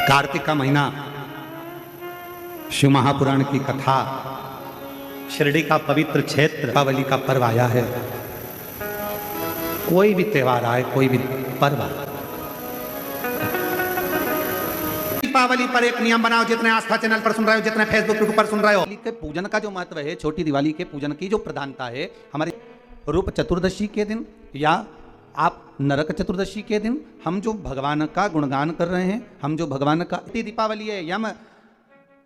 कार्तिक का महीना, शिव महापुराण की कथा, शिरडी का पवित्र क्षेत्र, दीपावली का पर्व आया है। कोई भी त्योहार आए, कोई भी पर्व आए, दीपावली पर एक नियम बनाओ। जितने आस्था चैनल पर सुन रहे हो, जितने फेसबुक यूट्यूब पर सुन रहे हो, के पूजन का जो महत्व है, छोटी दिवाली के पूजन की जो प्रधानता है, हमारे रूप चतुर्दशी के दिन या आप नरक चतुर्दशी के दिन हम जो भगवान का गुणगान कर रहे हैं, हम जो भगवान का दीपावली है, यम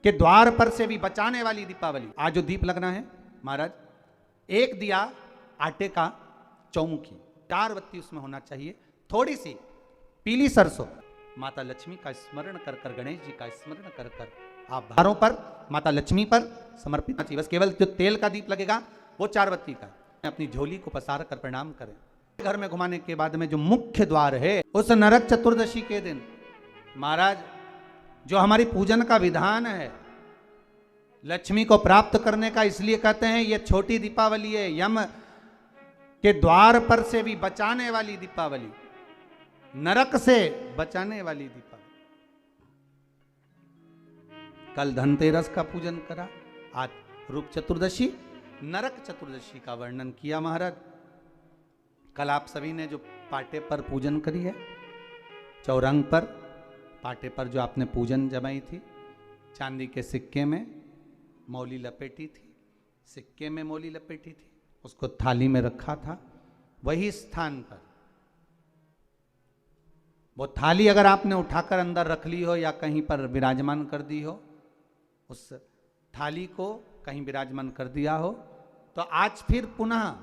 के द्वार पर से भी बचाने वाली दीपावली। आज जो दीप लगना है महाराज, एक दिया आटे का चौमुखी, 4 बत्ती उसमें होना चाहिए, थोड़ी सी पीली सरसों, माता लक्ष्मी का स्मरण कर कर, गणेश जी का स्मरण कर कर आप भारों पर माता लक्ष्मी पर समर्पित चाहिए। बस केवल जो तेल का दीप लगेगा वो 4 बत्ती का। अपनी झोली को पसार कर प्रणाम करें। घर में घुमाने के बाद में जो मुख्य द्वार है, उस नरक चतुर्दशी के दिन महाराज जो हमारी पूजन का विधान है, लक्ष्मी को प्राप्त करने का, इसलिए कहते हैं ये छोटी दीपावली है, यम के द्वार पर से भी बचाने वाली दीपावली, नरक से बचाने वाली दीपावली। कल धनतेरस का पूजन करा, आज रूप चतुर्दशी, नरक चतुर्दशी का वर्णन किया महाराज। कल आप सभी ने जो पाटे पर पूजन करी है, चौरंग पर पाटे पर जो आपने पूजन जमाई थी, चांदी के सिक्के में मौली लपेटी थी, सिक्के में मौली लपेटी थी, उसको थाली में रखा था। वही स्थान पर वो थाली अगर आपने उठाकर अंदर रख ली हो या कहीं पर विराजमान कर दी हो, उस थाली को कहीं विराजमान कर दिया हो, तो आज फिर पुनः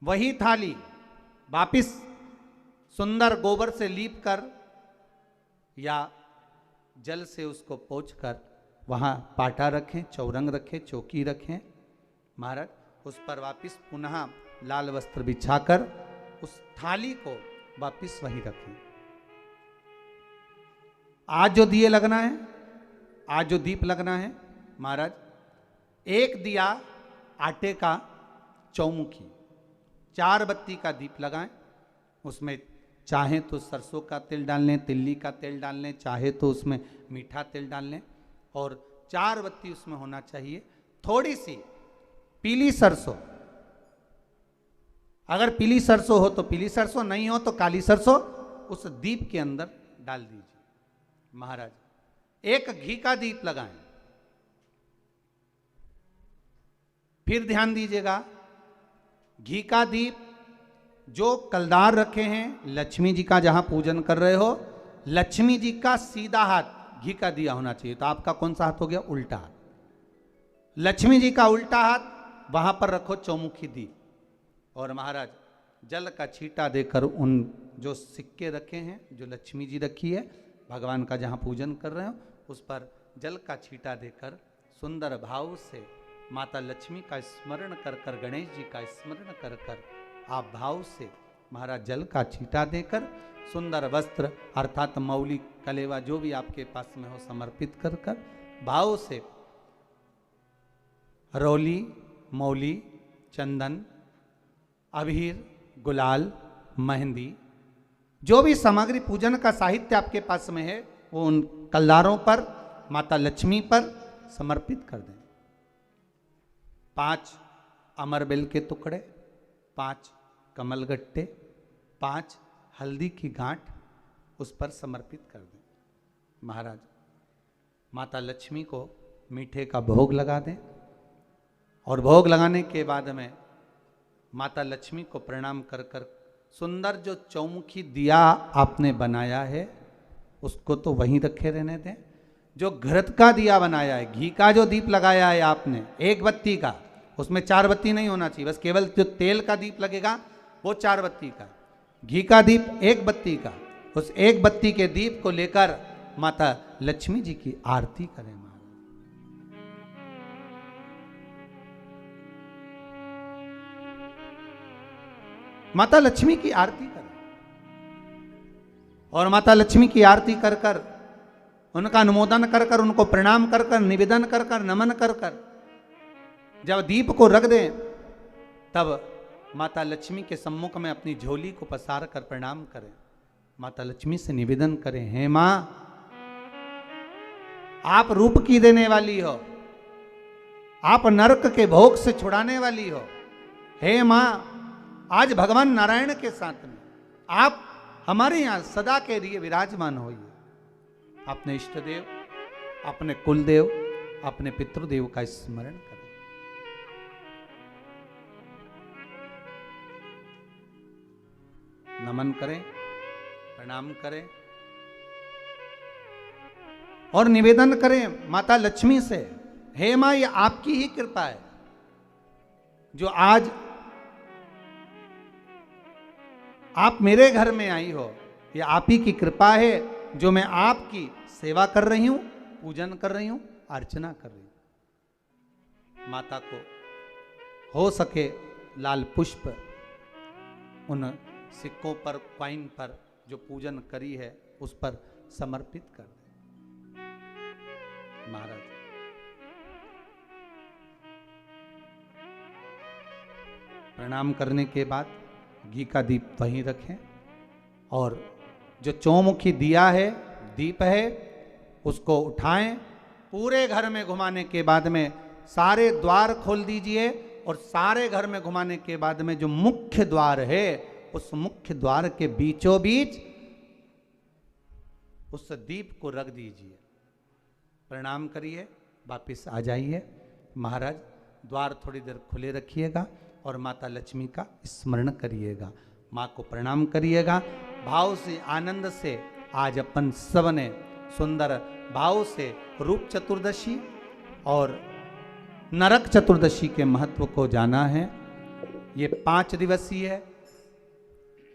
वही थाली वापिस सुंदर गोबर से लीप कर या जल से उसको पोंछ कर वहाँ पाटा रखें, चौरंग रखें, चौकी रखें महाराज। उस पर वापिस पुनः लाल वस्त्र बिछाकर उस थाली को वापिस वहीं रखें। आज जो दिए लगना है, आज जो दीप लगना है महाराज, एक दिया आटे का चौमुखी, 4 बत्ती का दीप लगाएं। उसमें चाहे तो सरसों का तेल डाल लें, तिल्ली का तेल डाल लें, चाहे तो उसमें मीठा तेल डाल लें, और 4 बत्ती उसमें होना चाहिए। थोड़ी सी पीली सरसों, अगर पीली सरसों हो तो पीली सरसों, नहीं हो तो काली सरसों उस दीप के अंदर डाल दीजिए महाराज। एक घी का दीप लगाएं। फिर ध्यान दीजिएगा, घी का दीप जो कलदार रखे हैं, लक्ष्मी जी का जहां पूजन कर रहे हो, लक्ष्मी जी का सीधा हाथ घी का दिया होना चाहिए। तो आपका कौन सा हाथ हो गया? उल्टा हाथ। लक्ष्मी जी का उल्टा हाथ, वहां पर रखो चौमुखी दीप, और महाराज जल का छींटा देकर उन जो सिक्के रखे हैं, जो लक्ष्मी जी रखी है, भगवान का जहां पूजन कर रहे हो, उस पर जल का छींटा देकर सुंदर भाव से माता लक्ष्मी का स्मरण कर कर, गणेश जी का स्मरण कर कर आप भाव से महाराज जल का छींटा देकर सुंदर वस्त्र अर्थात मौली, कलेवा जो भी आपके पास में हो समर्पित कर कर भाव से रौली, मौली, चंदन, अबीर, गुलाल, मेहंदी, जो भी सामग्री पूजन का साहित्य आपके पास में है, वो उन कलदारों पर, माता लक्ष्मी पर समर्पित कर दें। 5 अमरबेल के टुकड़े, 5 कमलगट्टे, 5 हल्दी की गांठ उस पर समर्पित कर दें महाराज। माता लक्ष्मी को मीठे का भोग लगा दें, और भोग लगाने के बाद में माता लक्ष्मी को प्रणाम कर कर सुंदर जो चौमुखी दिया आपने बनाया है, उसको तो वहीं रखे रहने दें। जो घृत का दिया बनाया है, घी का जो दीप लगाया है आपने 1 बत्ती का, उसमें 4 बत्ती नहीं होना चाहिए, बस केवल जो तेल का दीप लगेगा वो 4 बत्ती का, घी का दीप 1 बत्ती का, उस 1 बत्ती के दीप को लेकर माता लक्ष्मी जी की आरती करें महाराज। माता लक्ष्मी की आरती करें, और माता लक्ष्मी की आरती कर कर, उनका अनुमोदन कर कर, उनको प्रणाम कर कर, निवेदन कर कर, नमन कर कर जब दीप को रख दें, तब माता लक्ष्मी के सम्मुख में अपनी झोली को पसार कर प्रणाम करें। माता लक्ष्मी से निवेदन करें, हे माँ आप रूप की देने वाली हो, आप नरक के भोग से छुड़ाने वाली हो। हे मां, आज भगवान नारायण के साथ में आप हमारे यहां सदा के लिए विराजमान होइए। अपने इष्ट देव, अपने कुल देव, अपने पितृदेव का स्मरण करें। नमन करें, प्रणाम करें और निवेदन करें माता लक्ष्मी से, हे मां, ये आपकी ही कृपा है जो आज आप मेरे घर में आई हो। ये आप ही की कृपा है जो मैं आपकी सेवा कर रही हूं, पूजन कर रही हूं, अर्चना कर रही हूं। माता को हो सके लाल पुष्प उन सिक्कों पर, क्वाइन पर जो पूजन करी है उस पर समर्पित कर दे। महाराज प्रणाम करने के बाद घी का दीप वहीं रखें और जो चौमुखी दिया है, दीप है, उसको उठाएं। पूरे घर में घुमाने के बाद में सारे द्वार खोल दीजिए और सारे घर में घुमाने के बाद में जो मुख्य द्वार है उस मुख्य द्वार के बीचों बीच उस दीप को रख दीजिए। प्रणाम करिए, वापिस आ जाइए। महाराज द्वार थोड़ी देर खुले रखिएगा और माता लक्ष्मी का स्मरण करिएगा, माँ को प्रणाम करिएगा। भाव से, आनंद से आज अपन सब ने सुंदर भाव से रूप चतुर्दशी और नरक चतुर्दशी के महत्व को जाना है। ये 5 दिवसीय है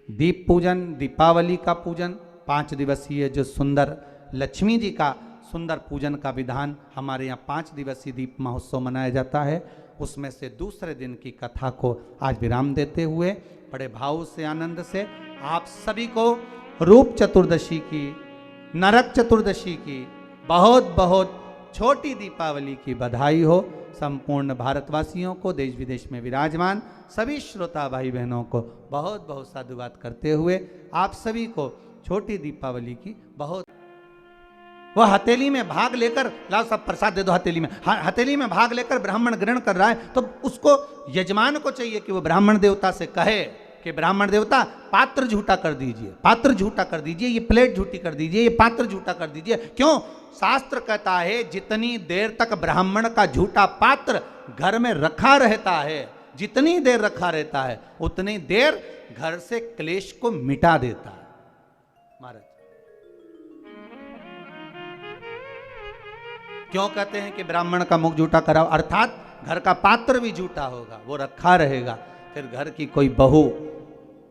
दीप पूजन, दीपावली का पूजन 5 दिवसीय, जो सुंदर लक्ष्मी जी का सुंदर पूजन का विधान हमारे यहाँ 5 दिवसीय दीप महोत्सव मनाया जाता है। उसमें से दूसरे दिन की कथा को आज विराम देते हुए बड़े भाव से, आनंद से आप सभी को रूप चतुर्दशी की, नरक चतुर्दशी की बहुत बहुत छोटी दीपावली की बधाई हो। संपूर्ण भारतवासियों को, देश विदेश में विराजमान सभी श्रोता भाई बहनों को बहुत बहुत साधुवाद करते हुए आप सभी को छोटी दीपावली की बहुत। वह हथेली में भाग लेकर, लाओ सब प्रसाद दे दो हथेली में, हथेली में भाग लेकर ब्राह्मण ग्रहण कर रहा है तो उसको, यजमान को चाहिए कि वो ब्राह्मण देवता से कहे कि ब्राह्मण देवता पात्र झूठा कर दीजिए, पात्र झूठा कर दीजिए, ये प्लेट झूठी कर दीजिए, ये पात्र झूठा कर दीजिए। क्यों? शास्त्र कहता है जितनी देर तक ब्राह्मण का झूठा पात्र घर में रखा रहता है, जितनी देर रखा रहता है उतनी देर घर से क्लेश को मिटा देता है। महाराज क्यों कहते हैं कि ब्राह्मण का मुख झूठा कराओ? अर्थात घर का पात्र भी झूठा होगा, वो रखा रहेगा। फिर घर की कोई बहू,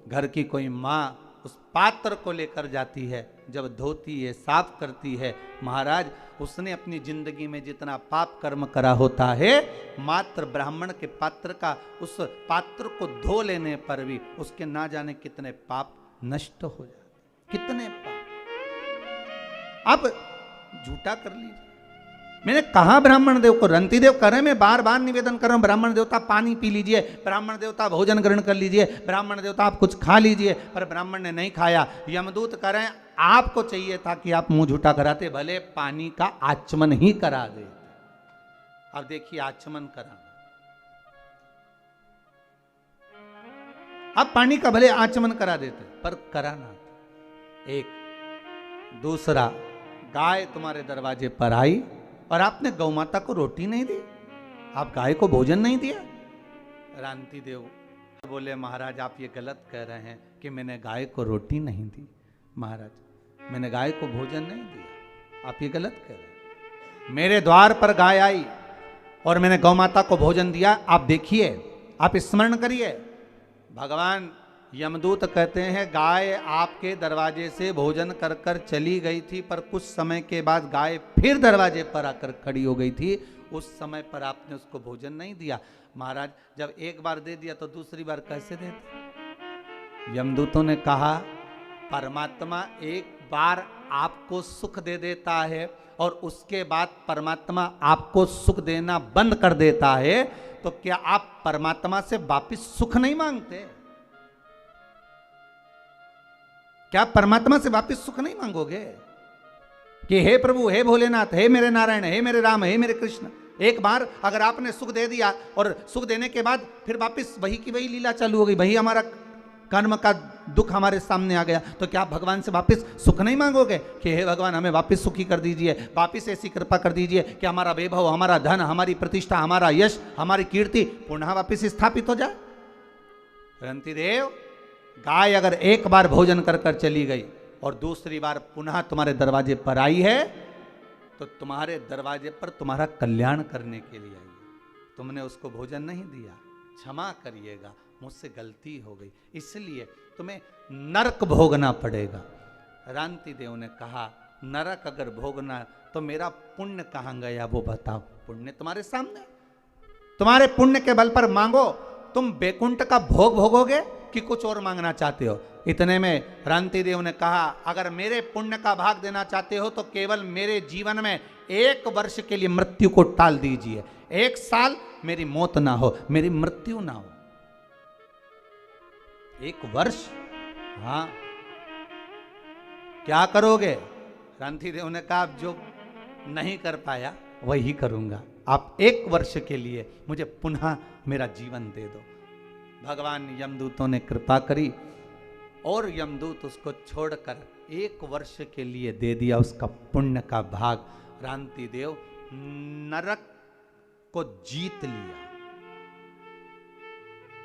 घर की कोई माँ उस पात्र को लेकर जाती है, जब धोती है, साफ करती है, महाराज उसने अपनी जिंदगी में जितना पाप कर्म करा होता है, मात्र ब्राह्मण के पात्र का, उस पात्र को धो लेने पर भी उसके ना जाने कितने पाप नष्ट हो जाते, कितने पाप। अब झूठा कर लीजिए। मैंने कहा ब्राह्मण देव को, रंती देव कर रहे, मैं बार बार निवेदन कर रहा हूं, ब्राह्मण देवता पानी पी लीजिए, ब्राह्मण देवता भोजन ग्रहण कर लीजिए, ब्राह्मण देवता आप कुछ खा लीजिए, पर ब्राह्मण ने नहीं खाया। यमदूत कह रहे हैं आपको चाहिए था कि आप मुंह झूठा कराते, भले पानी का आचमन ही करा दे। अब देखिए आचमन कराना, अब पानी का भले आचमन करा देते पर कराना। एक दूसरा, गाय तुम्हारे दरवाजे पर आई और आपने गौ माता को रोटी नहीं दी, आप गाय को भोजन नहीं दिया। रांती देव बोले महाराज आप ये गलत कह रहे हैं कि मैंने गाय को रोटी नहीं दी। महाराज मैंने गाय को भोजन नहीं दिया, आप ये गलत कह रहे हैं। मेरे द्वार पर गाय आई और मैंने गौ माता को भोजन दिया। आप देखिए, आप स्मरण करिए, भगवान यमदूत कहते हैं गाय आपके दरवाजे से भोजन कर कर चली गई थी, पर कुछ समय के बाद गाय फिर दरवाजे पर आकर खड़ी हो गई थी, उस समय पर आपने उसको भोजन नहीं दिया। महाराज जब एक बार दे दिया तो दूसरी बार कैसे देते? यमदूतों ने कहा परमात्मा एक बार आपको सुख दे देता है और उसके बाद परमात्मा आपको सुख देना बंद कर देता है, तो क्या आप परमात्मा से वापिस सुख नहीं मांगते? क्या परमात्मा से वापिस सुख नहीं मांगोगे? कि हे प्रभु, हे भोलेनाथ, हे मेरे नारायण, हे मेरे राम, हे मेरे कृष्ण। एक बार अगर आपने सुख दे दिया और सुख देने के बाद फिर वापस वही की वही लीला चालू हो गई, वही हमारा कर्म का दुख हमारे सामने आ गया, तो क्या आप भगवान से वापस सुख नहीं मांगोगे कि हे भगवान हमें वापस सुखी कर दीजिए, वापस ऐसी कृपा कर दीजिए कि हमारा वैभव, हमारा धन, हमारी प्रतिष्ठा, हमारा यश, हमारी कीर्ति पुनः वापस स्थापित हो जाए। रंती देव, गाय अगर एक बार भोजन कर कर चली गई और दूसरी बार पुनः तुम्हारे दरवाजे पर आई है, तो तुम्हारे दरवाजे पर तुम्हारा कल्याण करने के लिए आई है। तुमने उसको भोजन नहीं दिया, क्षमा करिएगा, मुझसे गलती हो गई, इसलिए तुम्हें नरक भोगना पड़ेगा। रांति देव ने कहा, नरक अगर भोगना तो मेरा पुण्य कहाँ गया वो बताओ। पुण्य तुम्हारे सामने, तुम्हारे पुण्य के बल पर मांगो। तुम बैकुंठ का भोग भोगोगे कि कुछ और मांगना चाहते हो? इतने में रांति देव ने कहा, अगर मेरे पुण्य का भाग देना चाहते हो तो केवल मेरे जीवन में 1 वर्ष के लिए मृत्यु को टाल दीजिए। 1 साल मेरी मौत ना हो, मेरी मृत्यु ना हो। 1 वर्ष? हाँ, क्या करोगे? रांति देव ने कहा, जो नहीं कर पाया वही करूंगा, आप 1 वर्ष के लिए मुझे पुनः मेरा जीवन दे दो। भगवान यमदूतों ने कृपा करी और यमदूत उसको छोड़कर 1 वर्ष के लिए दे दिया उसका पुण्य का भाग। रांति देव नरक को जीत लिया,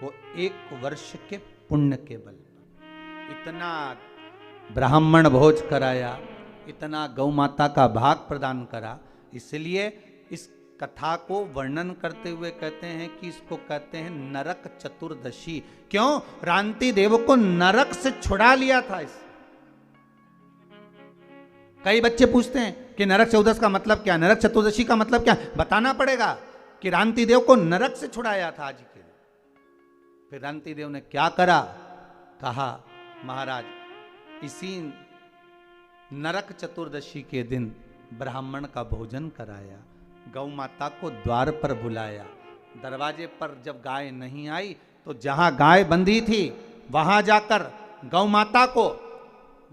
वो 1 वर्ष के पुण्य के बल पर। इतना ब्राह्मण भोज कराया, इतना गौ माता का भाग प्रदान करा, इसलिए इस कथा को वर्णन करते हुए कहते हैं कि इसको कहते हैं नरक चतुर्दशी। क्यों? रांति देव को नरक से छुड़ा लिया था इस। कई बच्चे पूछते हैं कि नरक चतुर्दशी का मतलब क्या, नरक चतुर्दशी का मतलब क्या? बताना पड़ेगा कि रांति देव को नरक से छुड़ाया था आज के लिए। फिर रांति देव ने क्या करा? कहा, महाराज, इसी नरक चतुर्दशी के दिन ब्राह्मण का भोजन कराया, गौ माता को द्वार पर बुलाया। दरवाजे पर जब गाय नहीं आई तो जहां गाय बंधी थी वहां जाकर गौ माता को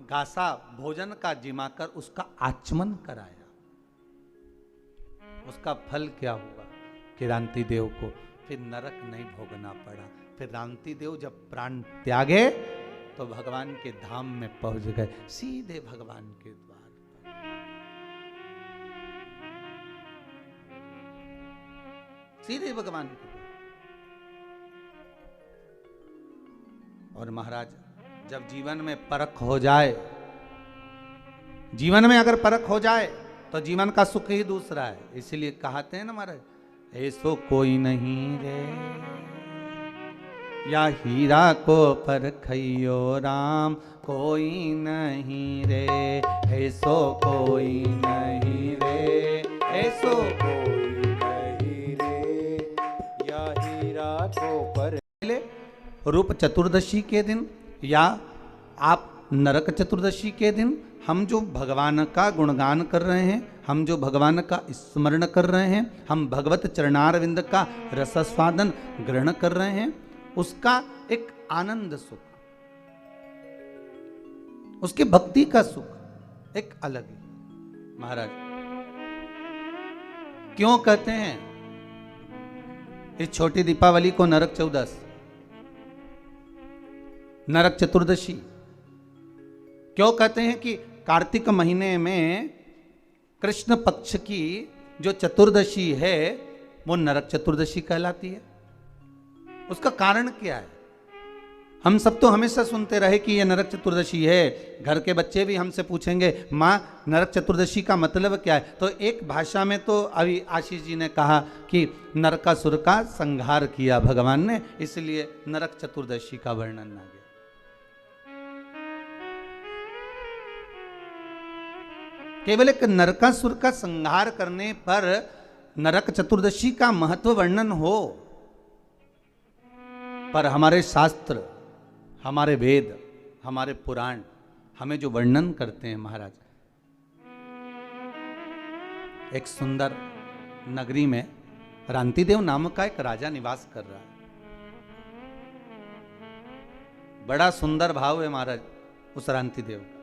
घासा भोजन का जिमाकर उसका आचमन कराया। उसका फल क्या हुआ कि रांति देव को फिर नरक नहीं भोगना पड़ा। फिर रांति देव जब प्राण त्यागे तो भगवान के धाम में पहुंच गए, सीधे भगवान के द्वार पर। सीधे भगवान के द्वार। और महाराज, जब जीवन में परख हो जाए, जीवन में अगर परख हो जाए तो जीवन का सुख ही दूसरा है। इसलिए कहते हैं ना महाराज, ऐसो कोई नहीं रे या हीरा को परखइयो राम, कोई नहीं रे, ऐसो कोई नहीं रे, ऐसो कोई नहीं रे, या हीरा को पर। रूप चतुर्दशी के दिन या आप नरक चतुर्दशी के दिन हम जो भगवान का गुणगान कर रहे हैं, हम जो भगवान का स्मरण कर रहे हैं, हम भगवत चरणारविंद का रसस्वादन ग्रहण कर रहे हैं, उसका एक आनंद सुख, उसकी भक्ति का सुख एक अलग है। महाराज क्यों कहते हैं इस छोटी दीपावली को नरक चौदस, नरक चतुर्दशी? क्यों कहते हैं कि कार्तिक महीने में कृष्ण पक्ष की जो चतुर्दशी है वो नरक चतुर्दशी कहलाती है? उसका कारण क्या है? हम सब तो हमेशा सुनते रहे कि ये नरक चतुर्दशी है। घर के बच्चे भी हमसे पूछेंगे, माँ नरक चतुर्दशी का मतलब क्या है? तो एक भाषा में तो अभी आशीष जी ने कहा कि नरकासुर का संहार किया भगवान ने, इसलिए नरक चतुर्दशी का वर्णन आ गया। केवल एक नरकासुर का संहार करने पर नरक चतुर्दशी का महत्व वर्णन हो, पर हमारे शास्त्र, हमारे वेद, हमारे पुराण हमें जो वर्णन करते हैं महाराज, एक सुंदर नगरी में रांतिदेव नाम का एक राजा निवास कर रहा है। बड़ा सुंदर भाव है महाराज उस रांतिदेव का।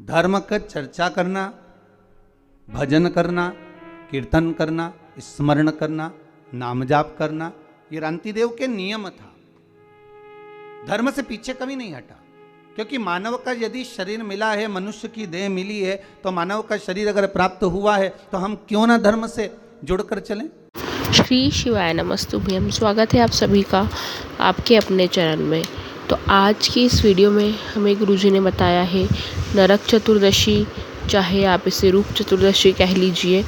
धर्म का चर्चा करना, भजन करना, कीर्तन करना, स्मरण करना, नाम जाप करना, ये रांतिदेव के नियम था। धर्म से पीछे कभी नहीं हटा, क्योंकि मानव का यदि शरीर मिला है, मनुष्य की देह मिली है, तो मानव का शरीर अगर प्राप्त हुआ है तो हम क्यों ना धर्म से जुड़कर चलें। श्री शिवाय नमस्तुभ्यम। स्वागत है आप सभी का आपके अपने चरण में। तो आज की इस वीडियो में हमें गुरुजी ने बताया है नरक चतुर्दशी, चाहे आप इसे रूप चतुर्दशी कह लीजिए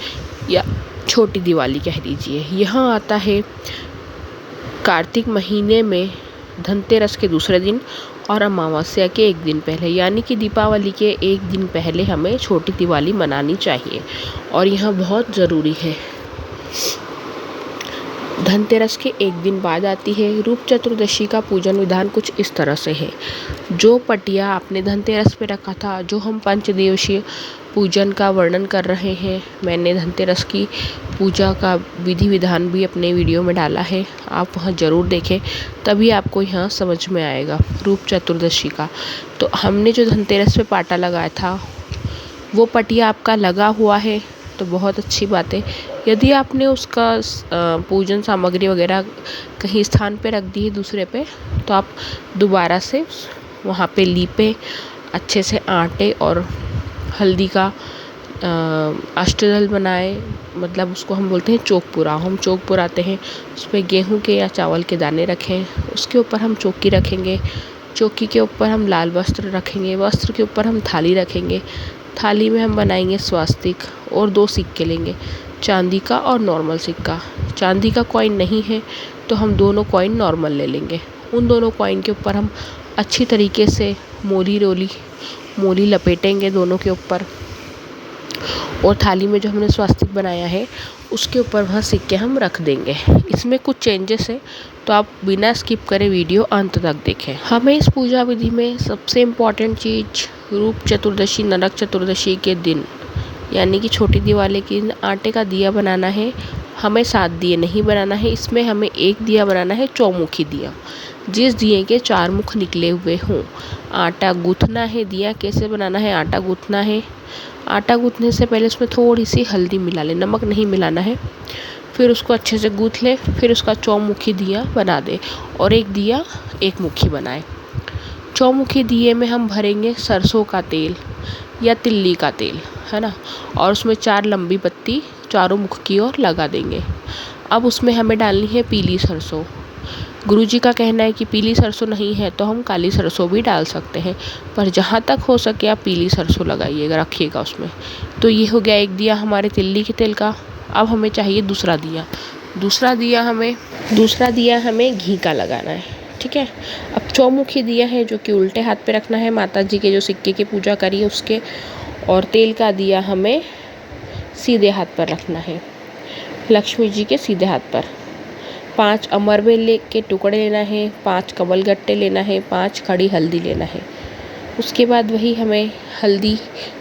या छोटी दिवाली कह लीजिए, यहाँ आता है कार्तिक महीने में धनतेरस के दूसरे दिन और अमावस्या के एक दिन पहले, यानी कि दीपावली के एक दिन पहले हमें छोटी दिवाली मनानी चाहिए। और यह बहुत ज़रूरी है। धनतेरस के एक दिन बाद आती है रूप चतुर्दशी का पूजन विधान कुछ इस तरह से है। जो पटिया आपने धनतेरस पे रखा था, जो हम पंचदिवसीय पूजन का वर्णन कर रहे हैं, मैंने धनतेरस की पूजा का विधि विधान भी अपने वीडियो में डाला है, आप वहाँ ज़रूर देखें, तभी आपको यहाँ समझ में आएगा रूप चतुर्दशी का। तो हमने जो धनतेरस पे पाटा लगाया था वो पटिया आपका लगा हुआ है तो बहुत अच्छी बात है। यदि आपने उसका पूजन सामग्री वगैरह कहीं स्थान पे रख दी है दूसरे पे, तो आप दोबारा से वहाँ पे लीपे, अच्छे से आटे और हल्दी का अष्टदल बनाए, मतलब उसको हम बोलते हैं चौक हम चौक पुराते हैं। उस पर गेहूँ के या चावल के दाने रखें, उसके ऊपर हम चौकी रखेंगे, चौकी के ऊपर हम लाल वस्त्र रखेंगे, वस्त्र के ऊपर हम थाली रखेंगे, थाली में हम बनाएंगे स्वास्तिक और 2 सिक्के लेंगे, चांदी का और नॉर्मल सिक्का। चांदी का कॉइन नहीं है तो हम दोनों कॉइन नॉर्मल ले लेंगे। उन दोनों कॉइन के ऊपर हम अच्छी तरीके से मोली लपेटेंगे दोनों के ऊपर, और थाली में जो हमने स्वास्तिक बनाया है उसके ऊपर वह सिक्के हम रख देंगे। इसमें कुछ चेंजेस है तो आप बिना स्किप करे वीडियो अंत तक देखें। हमें इस पूजा विधि में सबसे इम्पॉर्टेंट चीज़ रूप चतुर्दशी नरक चतुर्दशी के दिन, यानी कि छोटी दिवाली के दिन आटे का दिया बनाना है। हमें 7 दिए नहीं बनाना है, इसमें हमें एक दिया बनाना है, चौमुखी दिया, जिस दिए के 4 मुख निकले हुए हों। आटा गूँथना है। दिया कैसे बनाना है? आटा गूँथना है। आटा गूँथने से पहले उसमें थोड़ी सी हल्दी मिला लें, नमक नहीं मिलाना है। फिर उसको अच्छे से गूँथ ले, फिर उसका चौमुखी दिया बना दे, और एक दिया एक मुखी बनाए। चौमुखी दिए में हम भरेंगे सरसों का तेल या तिल्ली का तेल, है ना, और उसमें 4 लंबी पत्ती चारों मुख की ओर लगा देंगे। अब उसमें हमें डालनी है पीली सरसों। गुरुजी का कहना है कि पीली सरसों नहीं है तो हम काली सरसों भी डाल सकते हैं, पर जहाँ तक हो सके आप पीली सरसों लगाइएगा, रखिएगा उसमें। तो ये हो गया एक दिया हमारे तिल्ली के तेल का। अब हमें चाहिए दूसरा दिया। दूसरा दिया हमें घी का लगाना है, ठीक है। अब चौमुखी दिया है जो कि उल्टे हाथ पे रखना है, माता जी के जो सिक्के की पूजा करी है उसके, और तेल का दिया हमें सीधे हाथ पर रखना है, लक्ष्मी जी के सीधे हाथ पर। 5 अमरबेल के टुकड़े लेना है, 5 कमलगट्टे लेना है, 5 खड़ी हल्दी लेना है। उसके बाद वही हमें हल्दी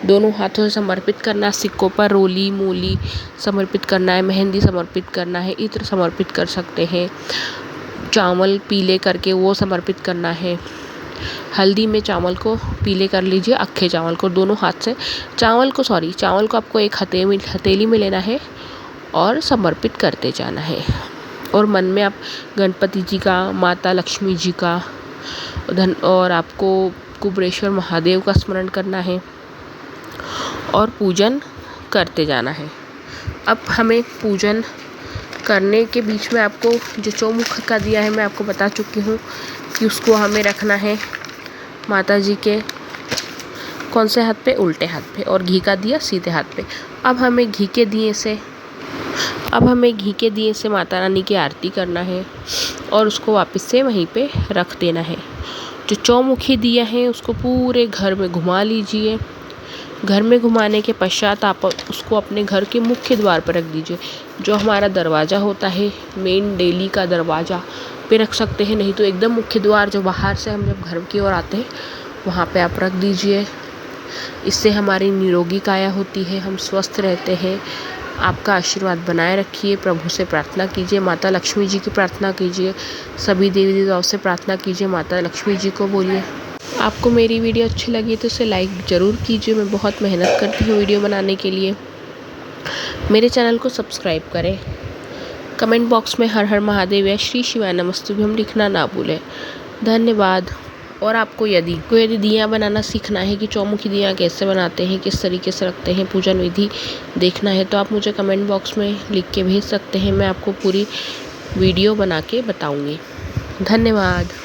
दोनों हाथों से समर्पित करना, सिक्कों पर रोली मूली समर्पित करना है, मेहंदी समर्पित करना है, इत्र समर्पित कर सकते हैं, चावल पीले करके वो समर्पित करना है। हल्दी में चावल को पीले कर लीजिए, अक्खे चावल को दोनों हाथ से, चावल को आपको एक हथेली में लेना है और समर्पित करते जाना है। और मन में आप गणपति जी का, माता लक्ष्मी जी का और आपको कुबेरेश्वर महादेव का स्मरण करना है और पूजन करते जाना है। अब हमें पूजन करने के बीच में आपको जो चौमुख का दिया है मैं आपको बता चुकी हूँ कि उसको हमें रखना है माता जी के कौन से हाथ पे? उल्टे हाथ पे, और घी का दिया सीधे हाथ पे। अब हमें घी के दिए से माता रानी की आरती करना है और उसको वापस से वहीं पे रख देना है। जो चौमुखी दिया है उसको पूरे घर में घुमा लीजिए। घर में घुमाने के पश्चात आप उसको अपने घर के मुख्य द्वार पर रख दीजिए। जो हमारा दरवाज़ा होता है, मेन डेली का दरवाज़ा पे रख सकते हैं, नहीं तो एकदम मुख्य द्वार जो बाहर से हम जब घर की ओर आते हैं वहाँ पे आप रख दीजिए। इससे हमारी निरोगी काया होती है, हम स्वस्थ रहते हैं। आपका आशीर्वाद बनाए रखिए। प्रभु से प्रार्थना कीजिए, माता लक्ष्मी जी की प्रार्थना कीजिए, सभी देवी देवताओं से प्रार्थना कीजिए, माता लक्ष्मी जी को बोलिए। आपको मेरी वीडियो अच्छी लगी तो इसे लाइक ज़रूर कीजिए। मैं बहुत मेहनत करती हूँ वीडियो बनाने के लिए। मेरे चैनल को सब्सक्राइब करें। कमेंट बॉक्स में हर हर महादेव या श्री शिवाय नमस्तुभ्यम लिखना ना भूलें। धन्यवाद। और आपको यदि दिया बनाना सीखना है कि चौमुखी दिया कैसे बनाते हैं, किस तरीके से रखते हैं, पूजन विधि देखना है, तो आप मुझे कमेंट बॉक्स में लिख के भेज सकते हैं। मैं आपको पूरी वीडियो बना के बताऊंगी। धन्यवाद।